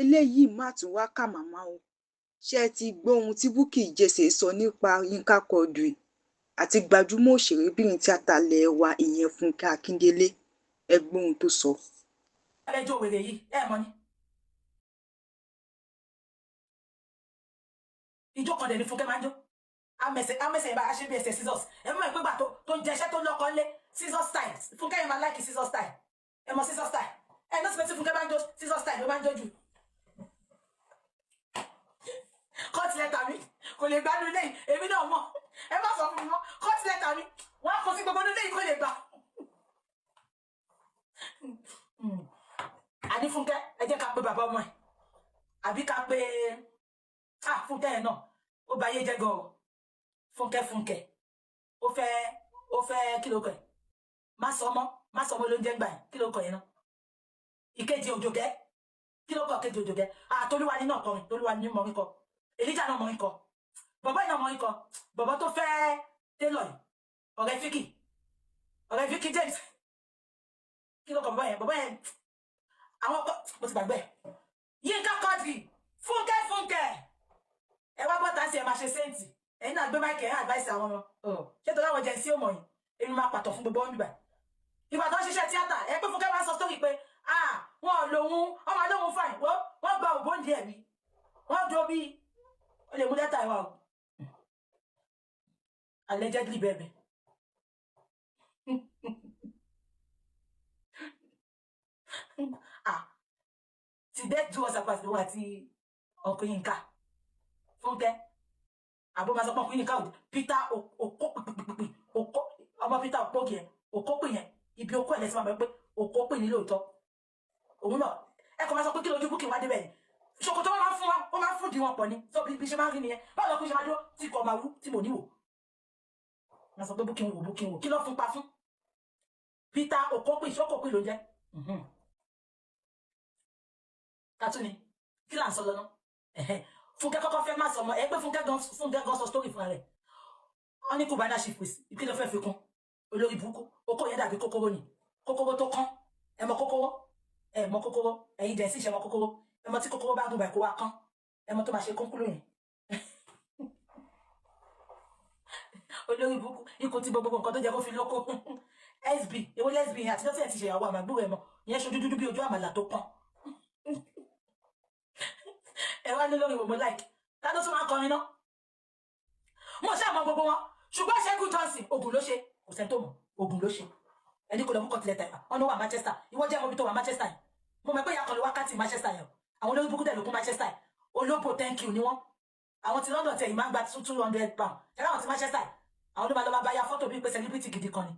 eléyìí má tún wá kà màmá o. Ṣé ẹ ti gbọ́ ohun tí Bukky Jesse sọ nípa Yínká Quadri àti gbajúmọ̀ òṣèrébìnrin tíátà ilẹ̀ wa ìyẹn Fúnkẹ́ Akíndélé? Ẹ gbọ́ ohun tó sọ. ẹjọ́ wèrè yìí mọ̀ ni. ìjọ kan dẹ̀ ni Fúnkẹ́ máa ń jó. amẹsẹ̀ ìbára ṣe bí ẹsẹ̀ scissors. ẹ mọ̀ ìpégbà tó ń jẹṣẹ́ tó lọ́kọ́ lé scissors style. Fúnkẹ́ yẹn máa láìkì scissors style. ẹ mọ̀ scissors style. ẹ ní sọ pé tí Fúnkẹ́ máa ń jó scissors style ló máa ń jó jù. kọ́ọ̀tì lẹ́tà mi kò lè gbádùn lẹ́yìn èmi náà mọ̀ ẹ má sọ fún mi mọ́ kọ́ọ̀tì lẹ́tà mi wọ́n á kó sí gbogbo lẹ́yìn kó lè gbà. àní Fúnkẹ́ ẹ jẹ́ ká pe bàbá ọmọ ẹ̀ àbí ká pe Fúnkẹ́ yẹn náà ó bà ayé jẹ́ gan o. Fúnkẹ́ ó fẹ́ kí ló kọ ẹ̀ má sọ ọmọ ló ń jẹ́ gbà ẹ̀ kí ló kọ yẹn náà ìkejì Òjòkẹ́ kí ló kọ kejì Òjòkẹ́ Tolúwani náà kọrin Tolúwani ní mọ̀rin kọ Èlíjà náà mọ̀rin kọ bọ̀bọ̀ yìí náà mọ̀rin kọ bọ̀bọ̀ tó fẹ́ Taylor yìí ọ̀rẹ́ Vicky James kí ló kọ bọ̀bọ̀ yẹn àwọn ọkọ mo ti gbàgbé Yínká Quadri Fúnkẹ́ ẹ wá bọ́ta sí ẹ máa ṣe séǹtì ẹ̀yin náà gbé máìkì ẹ̀ advice àwọn ọmọ ṣé tó láwọn jẹ sí òmò yìí èmi máa pàtó fún gbogbo wọn bíbá ìgbà tó ń ṣiṣẹ́ tíátà ẹ pé Fúnkẹ́ máa sọ sórí pé wọn ò lòun ọmọ lóhun fàìn wọ́n gba òbóǹdì ẹ̀mí wọ́n dúró bí ó lè mú lẹ́tà ìwà o allegedly bẹ́ẹ̀ ti bẹ́ẹ̀ tí wọ́n sàpàṣẹ wà tí ọkùnrin Yínká Fúnkẹ́ àbó máa sọ pé ọkùnrin Yínká Peter ọmọ Peter Okpogi yẹn Okopè yẹn ibi okó ẹ̀ lẹ́sìn máa bẹ̀ pé Okopè ní lóòótọ́ òun náà ẹ kọ́ máa sọ pé kí lójú Bukky wá débẹ̀ ni ṣòkòtò wọn máa ń fún wọn ó máa ń fún di wọn pọ̀ ni tó bí ṣe máa ń rí nìyẹn báwo lọkùnrin ṣe máa dúró tí kò máa wú tí mò ní wò wọn sọ pé Bukky ń wò kí ló fún pa fún Peter Okopè ṣókòpè ló jẹ́ Katuni kí là ń sọ lọ́nà Fúnkẹ́ kọ́kọ́ fẹ́ máa sọ ọmọ ẹ pé Fúnkẹ́ gan sọ story fún rẹ̀ wọ́n ní Cubana chief priest kí ló fẹ́ fi kún olórí burúkú okó yẹn dàbí kókóró ni kókóró tó kán ẹ mọ kókóró ẹ̀yin dẹ̀ sì ṣe mọ kókóró ẹ mọ tí kókóró bá gùn báyìí kó wá kán ẹ mọ tó máa ṣe kónkúrò yẹn olórí burúkú ikú tí gbogbo nǹkan tó jẹ kó fi lóko SB èwo lesb yẹn àti lọ́sẹ̀ ti ṣe ìyàwó àmàgbúrò ẹ̀ mọ ìyẹn ṣojú dúdú bí ojú àmàlà tó pọ́n ẹ wá ní lórí ìwòmọ láìkì ta ló tún máa ń kọrin náà mo ṣe àmọ́ gbogbo wọn ṣùgbọ́n Ṣẹ́gun Johnson ogun ló ṣe kò sẹ́ni tó mọ̀ ogun ló ṣe ẹni kò lọ mú kọtìlẹ̀ tàìmà ọ̀nà wà Manchester ìwọ jẹ́ ọmọ bí tó wà Manchester yìí mo mọ̀ pé ìyá kan ló wákàtí Manchester yẹn àwọn olórí burúkú dẹ̀lókun Manchester yìí olóbò thank you ni wọ́n àwọn ti London tẹ̀ yìí máa ń gba £200 ṣẹlẹ̀ àwọn ti Manchester yìí àwọn ló máa lọ bá ya fọ́tò bíi pé celebrity gidi kan ni